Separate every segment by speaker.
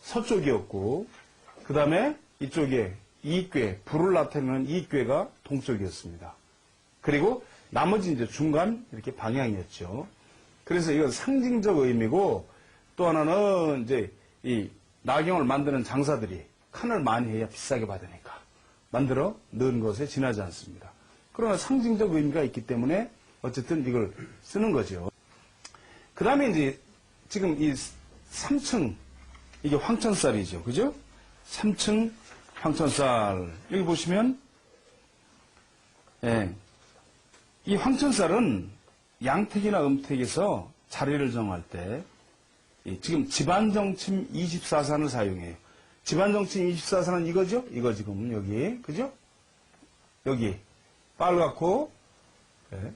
Speaker 1: 서쪽이었고, 그 다음에 이쪽에 이익괴, 불을 나타내는 이익괴가 동쪽이었습니다. 그리고 나머지 이제 중간 이렇게 방향이었죠. 그래서 이건 상징적 의미고, 또 하나는 이제 이 나경을 만드는 장사들이 칸을 많이 해야 비싸게 받으니까 만들어 넣은 것에 지나지 않습니다. 그러나 상징적 의미가 있기 때문에 어쨌든 이걸 쓰는 거죠. 그 다음에 이제 지금 이 3층, 이게 황천살이죠. 그죠? 3층 황천살. 여기 보시면, 예, 이 황천살은 양택이나 음택에서 자리를 정할 때, 지금 집안정침 24산을 사용해요. 집안정침 24산은 이거죠? 이거 지금 여기, 그죠? 여기, 빨갛고, 예,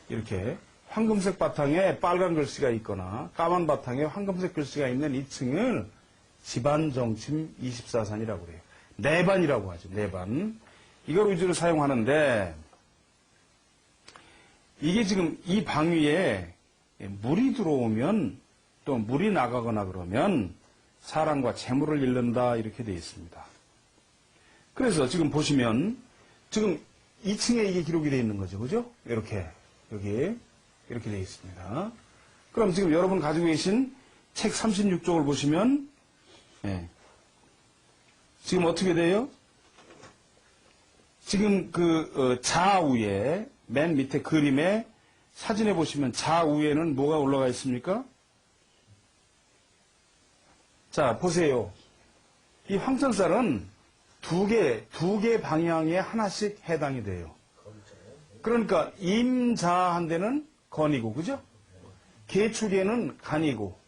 Speaker 1: 이렇게 황금색 바탕에 빨간 글씨가 있거나 까만 바탕에 황금색 글씨가 있는 이 층을 집안정침 24산이라고 그래요. 내반이라고 하죠. 내반. 이걸 위주로 사용하는데 이게 지금 이 방 위에 물이 들어오면 또 물이 나가거나 그러면 사람과 재물을 잃는다 이렇게 되어 있습니다. 그래서 지금 보시면 지금 2층에 이게 기록이 되어 있는 거죠. 그죠? 이렇게 여기 이렇게 되어 있습니다. 그럼 지금 여러분 가지고 계신 책 36쪽을 보시면 지금 어떻게 돼요? 지금 그 좌우에 맨 밑에 그림에 사진에 보시면 좌우에는 뭐가 올라가 있습니까? 자, 보세요. 이 황천살은 두 개 방향에 하나씩 해당이 돼요. 그러니까 임자한 데는 건이고, 그죠? 계축에는 간이고,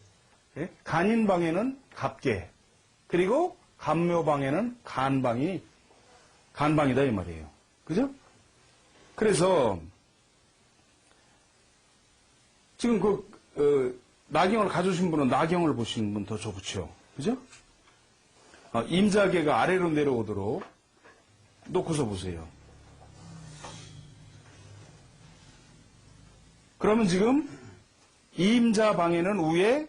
Speaker 1: 예? 간인방에는 갑계, 그리고 간묘방에는 간방이다 이 말이에요. 그죠? 그래서 지금 나경을 가져오신 분은 나경을 보시는 분 더 좋죠. 그죠? 임자계가 아래로 내려오도록 놓고서 보세요. 그러면 지금 임자방에는 위에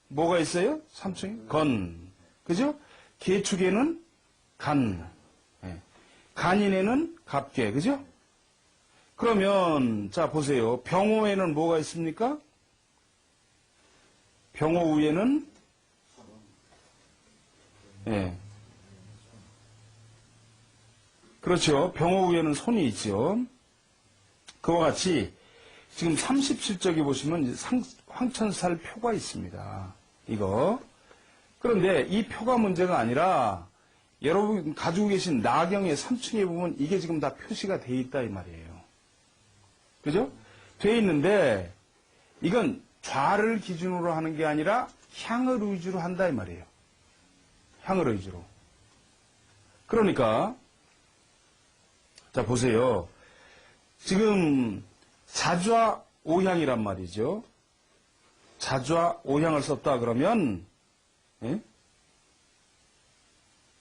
Speaker 1: 뭐가 있어요? 3층에 건. 그죠? 계축에는 간. 간인에는 갑계. 그죠? 그러면 자 보세요. 병호에는 뭐가 있습니까? 병호 위에는 그렇죠. 병호 위에는 손이 있죠. 그와 같이 지금 37쪽에 보시면 황천살 표가 있습니다. 이거. 그런데 이 표가 문제가 아니라 여러분 가지고 계신 나경의 3층에 보면 이게 지금 다 표시가 돼 있다 이 말이에요. 그죠? 돼 있는데 이건 좌를 기준으로 하는 게 아니라 향을 위주로 한다 이 말이에요. 향을 위주로. 그러니까 자 보세요. 지금 자좌 오향이란 말이죠. 자좌 오향을 썼다 그러면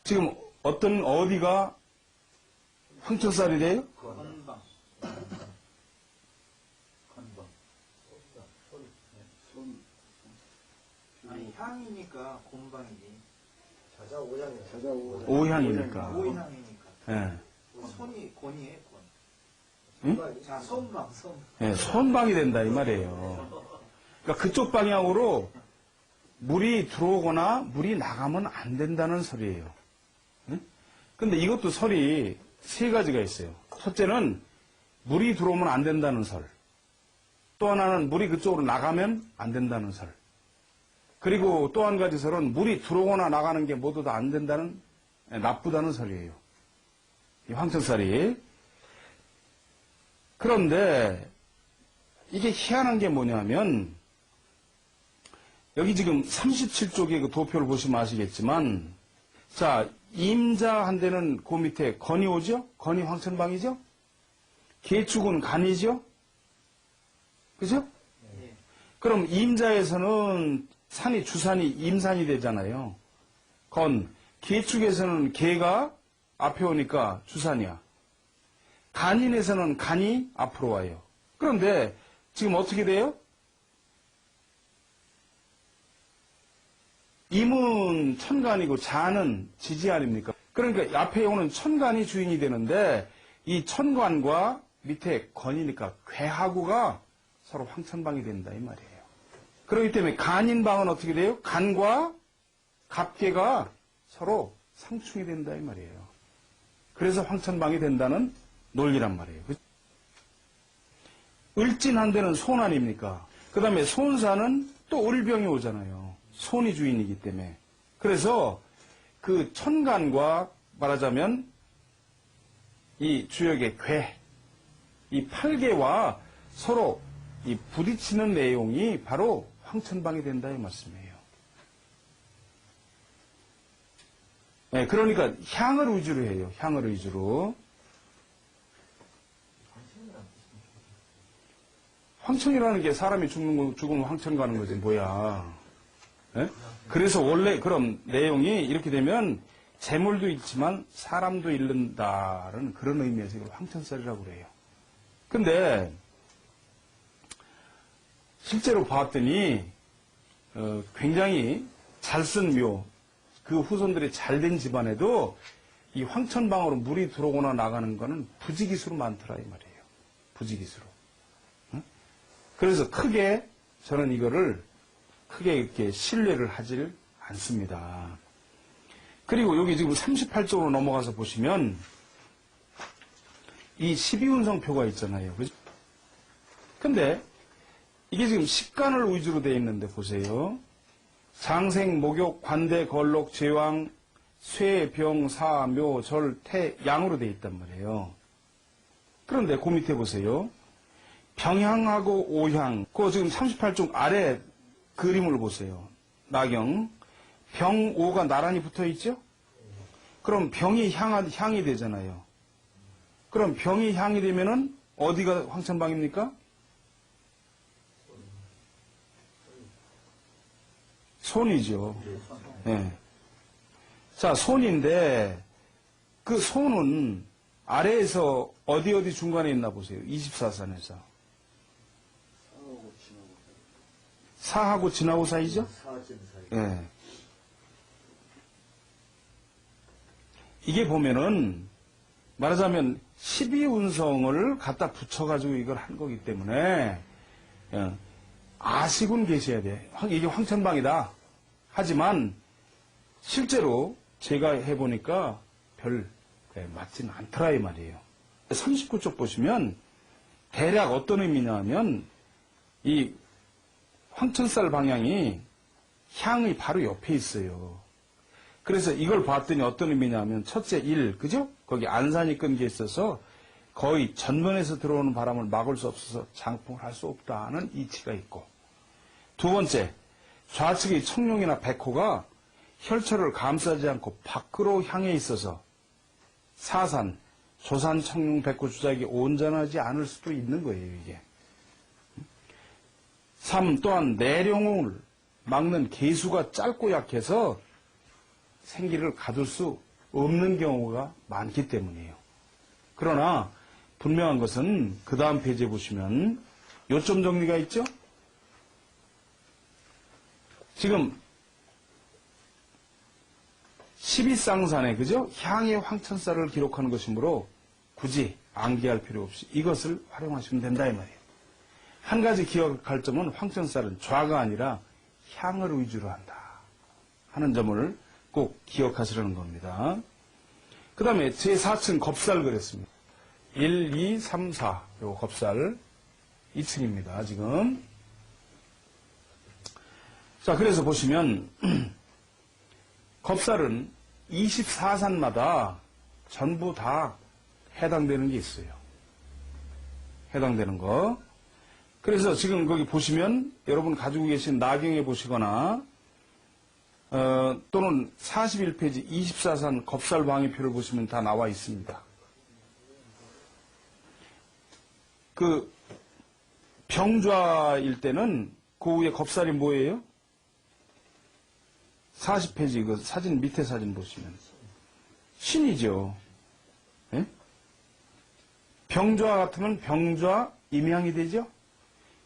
Speaker 1: 지금 어디가 황천살이 돼요?
Speaker 2: 건방. 아니 향이니까 곤방이지.
Speaker 3: 자자 오향이야. 자자
Speaker 1: 오향이니까.
Speaker 2: 오향이니까.
Speaker 1: 예.
Speaker 2: 손이 곤이에요, 곤.
Speaker 1: 응?
Speaker 2: 자, 손방.
Speaker 1: 예, 손방이 된다 이 말이에요. 그러니까 그쪽 방향으로 물이 들어오거나 물이 나가면 안 된다는 설이에요. 근데 이것도 설이 세 가지가 있어요. 첫째는 물이 들어오면 안 된다는 설. 또 하나는 물이 그쪽으로 나가면 안 된다는 설. 그리고 또 한 가지 설은 물이 들어오거나 나가는 게 모두 다 안 된다는, 나쁘다는 설이에요. 이 황천살이. 그런데 이게 희한한 게 뭐냐면 여기 지금 37쪽의 그 도표를 보시면 아시겠지만 자, 임자한 데는 그 밑에 건이 오죠? 건이 황천방이죠? 계축은 간이죠? 그죠?
Speaker 2: 네.
Speaker 1: 그럼 임자에서는 산이 주산이 임산이 되잖아요. 건. 계축에서는 계가 앞에 오니까 주산이야. 간인에서는 간이 앞으로 와요. 그런데 지금 어떻게 돼요? 임은 천간이고 자는 지지 아닙니까? 그러니까 앞에 오는 천간이 주인이 되는데 이 천간과 밑에 건이니까 괴하구가 서로 황천방이 된다 이 말이에요. 그렇기 때문에 간인방은 어떻게 돼요? 간과 갑괴가 서로 상충이 된다 이 말이에요. 그래서 황천방이 된다는 논리란 말이에요. 을진한 데는 손 아닙니까? 그 다음에 손사는 또 을병이 오잖아요. 손이 주인이기 때문에. 그래서 그 천간과 말하자면 이 주역의 괴, 이 팔개와 서로 이 부딪히는 내용이 바로 황천방이 된다 이 말씀이에요. 네, 그러니까 향을 위주로 해요. 향을 위주로. 황천이라는 게 사람이 죽으면 황천 가는 거지 뭐야. 네? 그래서 원래 그럼 내용이 이렇게 되면 재물도 있지만 사람도 잃는다는 그런 의미에서 이걸 황천살이라고 그래요. 근데 실제로 봤더니 굉장히 잘 쓴 묘, 그 후손들이 잘된 집안에도 이 황천방으로 물이 들어오거나 나가는 거는 부지기수로 많더라 이 말이에요. 부지기수로. 응? 그래서 크게 저는 이거를 크게 이렇게 신뢰를 하질 않습니다. 그리고 여기 지금 38쪽으로 넘어가서 보시면 이 12운성표가 있잖아요. 그죠? 근데 이게 지금 식간을 위주로 되어 있는데 보세요. 장생, 목욕, 관대, 걸록, 제왕, 쇠, 병, 사, 묘, 절, 태, 양으로 되어 있단 말이에요. 그런데 그 밑에 보세요. 병향하고 오향. 그 지금 38쪽 아래 그림을 보세요. 나경. 병, 오가 나란히 붙어 있죠? 그럼 병이 향이 되잖아요. 그럼 병이 향이 되면은 어디가 황천방입니까? 손이죠. 네. 자, 손인데 그 손은 아래에서 어디 중간에 있나 보세요. 24산에서. 사하고 진하고 사이죠? 네. 이게 보면은 말하자면 12운성을 갖다 붙여가지고 이걸 한 거기 때문에 아시군 계셔야 돼. 이게 황천방이다. 하지만 실제로 제가 해보니까 별 맞지는 않더라 이 말이에요. 39쪽 보시면 대략 어떤 의미냐 하면 이 황천살 방향이 향이 바로 옆에 있어요. 그래서 이걸 봤더니 어떤 의미냐 하면 첫째 일, 그죠? 거기 안산이 끈 게 있어서 거의 전면에서 들어오는 바람을 막을 수 없어서 장풍을 할 수 없다는 이치가 있고, 두 번째, 좌측의 청룡이나 백호가 혈처를 감싸지 않고 밖으로 향해 있어서 사산, 조산, 청룡, 백호 주작이 온전하지 않을 수도 있는 거예요, 이게. 3. 또한 내룡을 막는 계수가 짧고 약해서 생기를 가둘 수 없는 경우가 많기 때문이에요. 그러나 분명한 것은 그 다음 페이지에 보시면 요점 정리가 있죠? 지금 12쌍산에 그죠? 향의 황천살을 기록하는 것이므로 굳이 암기할 필요 없이 이것을 활용하시면 된다 이 말이에요. 한 가지 기억할 점은 황천살은 좌가 아니라 향을 위주로 한다 하는 점을 꼭 기억하시라는 겁니다. 그 다음에 제4층 겁살 그랬습니다. 1, 2, 3, 4 요 겁살 2층입니다. 지금. 자, 그래서 보시면 겁살은 24산마다 전부 다 해당되는 게 있어요. 해당되는 거. 그래서 지금 거기 보시면 여러분 가지고 계신 나경에 보시거나 또는 41페이지 24산 겁살 방위표를 보시면 다 나와 있습니다. 그 병좌일 때는 그 위에 겁살이 뭐예요? 40페이지 그 사진 밑에 사진 보시면 신이죠. 예? 병좌 같으면 병좌 임향이 되죠.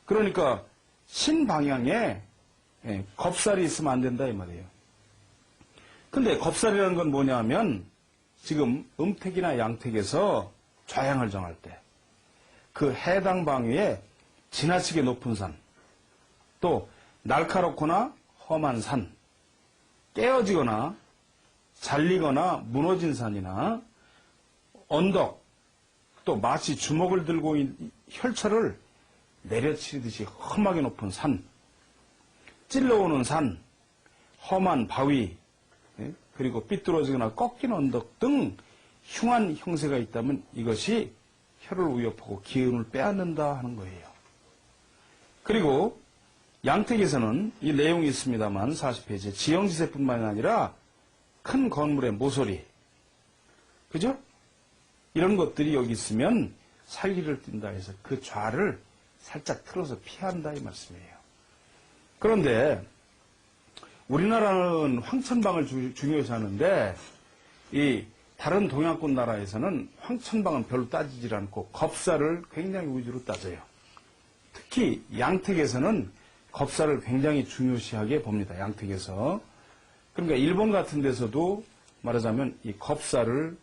Speaker 1: 그러니까 신 방향에 겁살이 있으면 안 된다 이 말이에요. 근데 겁살이라는 건 뭐냐면 지금 음택이나 양택에서 좌향을 정할 때 그 해당 방위에 지나치게 높은 산, 또 날카롭거나 험한 산, 깨어지거나 잘리거나 무너진 산이나 언덕, 또 마치 주먹을 들고 혈처를 내려치듯이 험하게 높은 산, 찔러오는 산, 험한 바위, 그리고 삐뚤어지거나 꺾인 언덕 등 흉한 형세가 있다면 이것이 혀를 위협하고 기운을 빼앗는다 하는 거예요. 그리고 양택에서는 이 내용이 있습니다만 40페이지에 지형지세뿐만 아니라 큰 건물의 모서리, 그죠? 이런 것들이 여기 있으면 살기를 띈다 해서 그 좌를 살짝 틀어서 피한다 이 말씀이에요. 그런데 우리나라는 황천방을 중요시 하는데 이 다른 동양권 나라에서는 황천방은 별로 따지질 않고 겁살을 굉장히 위주로 따져요. 특히 양택에서는 겁살을 굉장히 중요시하게 봅니다. 양택에서. 그러니까 일본 같은 데서도 말하자면 이 겁살을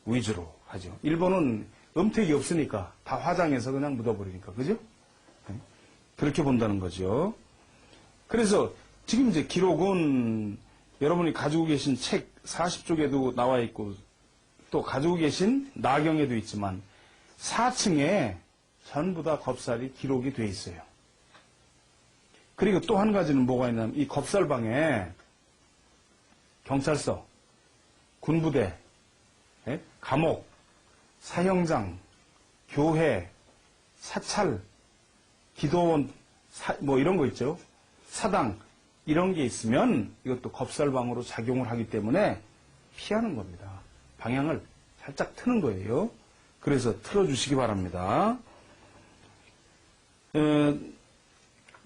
Speaker 1: 위주로 하죠. 일본은 음택이 없으니까 다 화장해서 그냥 묻어버리니까. 그죠? 그렇게 본다는 거죠. 그래서 지금 이제 기록은 여러분이 가지고 계신 책 40쪽에도 나와 있고 또 가지고 계신 나경에도 있지만 4층에 전부 다 겁살이 기록이 돼 있어요. 그리고 또 한 가지는 뭐가 있냐면 이 겁살방에 경찰서, 군부대, 감옥, 사형장, 교회, 사찰, 기도원, 뭐 이런 거 있죠. 사당, 이런 게 있으면 이것도 겁살방으로 작용을 하기 때문에 피하는 겁니다. 방향을 살짝 트는 거예요. 그래서 틀어주시기 바랍니다.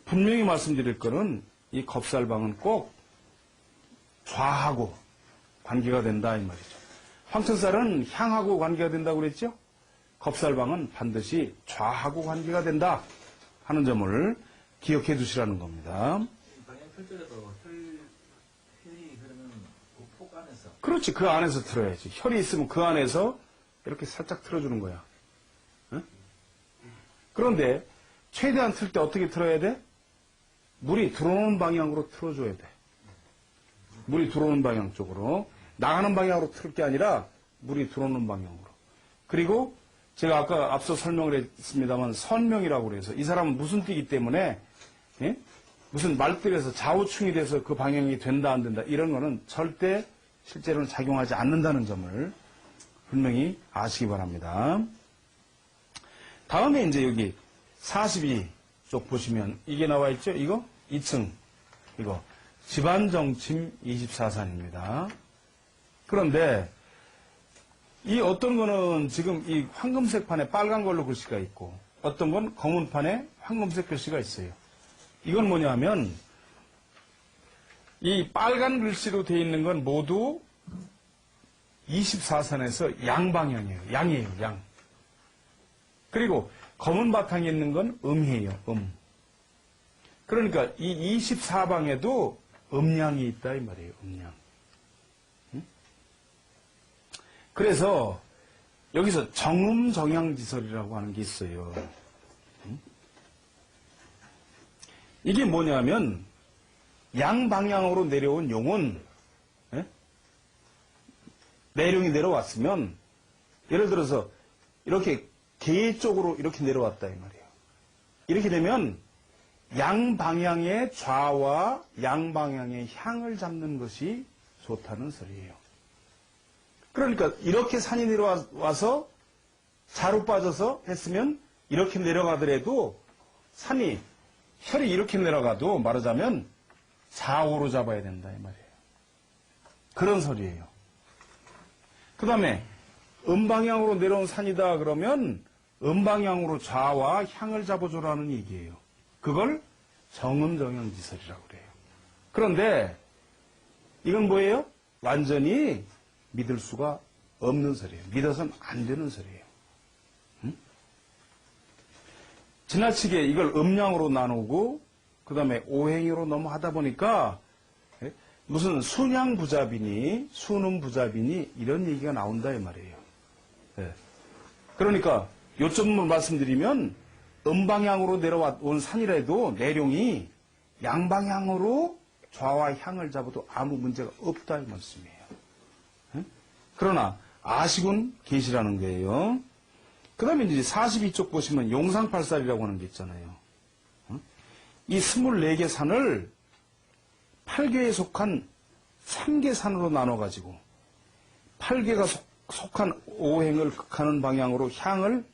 Speaker 1: 분명히 말씀드릴 거는 이 겁살방은 꼭 좌하고 관계가 된다 이 말이죠. 황천살은 향하고 관계가 된다고 그랬죠? 겁살방은 반드시 좌하고 관계가 된다 하는 점을 기억해 두시라는 겁니다.
Speaker 4: 방향 틀더라도 혈이 흐르는 그 폭 안에서.
Speaker 1: 그렇지, 그 안에서 틀어야지. 혈이 있으면 그 안에서 이렇게 살짝 틀어주는 거야. 응? 그런데 최대한 틀 때 어떻게 틀어야 돼? 물이 들어오는 방향으로 틀어줘야 돼. 물이 들어오는 방향 쪽으로. 나가는 방향으로 틀 게 아니라 물이 들어오는 방향으로. 그리고 제가 아까 앞서 설명을 했습니다만 선명이라고 그래서 이 사람은 무슨 띠기 때문에 무슨 말들에서 좌우충이 돼서 그 방향이 된다 안 된다 이런 거는 절대 실제로는 작용하지 않는다는 점을 분명히 아시기 바랍니다. 다음에 이제 여기 42쪽 보시면 이게 나와 있죠? 이거 2층 이거 집안정침 24산입니다. 그런데 이 어떤 거는 지금 이 황금색 판에 빨간 걸로 글씨가 있고 어떤 건 검은 판에 황금색 글씨가 있어요. 이건 뭐냐면 이 빨간 글씨로 되어 있는 건 모두 24산에서 양방향이에요. 양이에요. 양. 그리고 검은 바탕에 있는 건 음이에요. 음. 그러니까 이 24방에도 음양이 있다 이 말이에요. 음양. 그래서 여기서 정음정양지설이라고 하는 게 있어요. 이게 뭐냐면 양방향으로 내려온 용은 내룡이 내려왔으면 예를 들어서 이렇게 개 쪽으로 이렇게 내려왔다 이 말이에요. 이렇게 되면 양방향의 좌와 양방향의 향을 잡는 것이 좋다는 소리예요. 그러니까 이렇게 산이 내려와서 좌로 빠져서 했으면 이렇게 내려가더라도 산이 혈이 이렇게 내려가도 말하자면 좌우로 잡아야 된다 이 말이에요. 그런 소리예요. 그 다음에 음방향으로 내려온 산이다 그러면 음방향으로 좌와 향을 잡아줘라는 얘기예요. 그걸 정음정양지설이라고 그래요. 그런데 이건 뭐예요? 완전히 믿을 수가 없는 소리예요. 믿어서는 안 되는 소리예요. 지나치게 이걸 음양으로 나누고 그 다음에 오행으로 너무 하다 보니까 무슨 순양부잡이니 순음부잡이니 이런 얘기가 나온다 이 말이에요. 예. 그러니까 요점을 말씀드리면 음방향으로 내려온 산이라도 내룡이 양방향으로 좌와 향을 잡아도 아무 문제가 없다 이 말씀이에요. 예? 그러나 아시군 계시라는 거예요. 그 다음에 이제 42쪽 보시면 용상팔살이라고 하는 게 있잖아요. 이 24개 산을 8개에 속한 3개 산으로 나눠가지고 8개가 속한 오행을 극하는 방향으로 향을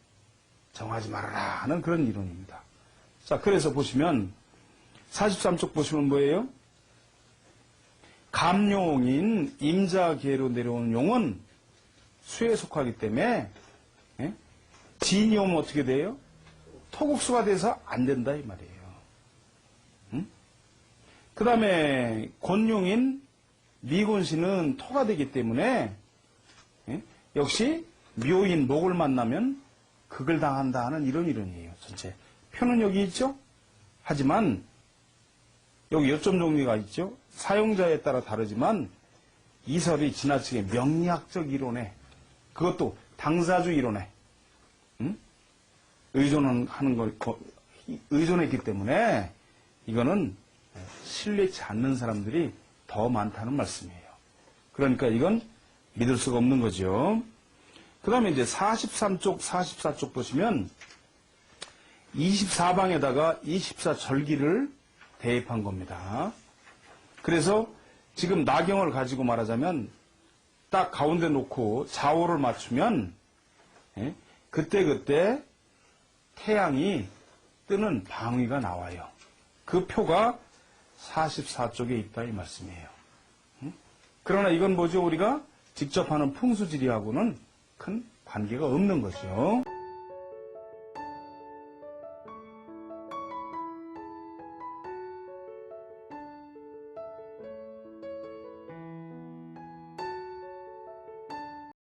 Speaker 1: 정하지 말아라 하는 그런 이론입니다. 자, 그래서 보시면 43쪽 보시면 뭐예요? 감용인 임자계로 내려오는 용은 수에 속하기 때문에 진이 오면 어떻게 돼요? 토국수가 돼서 안 된다 이 말이에요. 그 다음에 권용인 미곤씨는 토가 되기 때문에 역시 묘인 목을 만나면 극을 당한다 하는 이런 이론이에요. 전체 표는 여기 있죠. 하지만 여기 요점 종류가 있죠. 사용자에 따라 다르지만 이설이 지나치게 명리학적 이론에 그것도 당사주 이론에 의존했기 때문에 이거는 신뢰치 않는 사람들이 더 많다는 말씀이에요. 그러니까 이건 믿을 수가 없는 거죠. 그 다음에 이제 43쪽, 44쪽 보시면 24방에다가 24절기를 대입한 겁니다. 그래서 지금 나경을 가지고 말하자면 딱 가운데 놓고 좌우를 맞추면 그때그때 태양이 뜨는 방위가 나와요. 그 표가 44쪽에 있다 이 말씀이에요. 그러나 이건 뭐죠? 우리가 직접 하는 풍수지리하고는 큰 관계가 없는 거죠.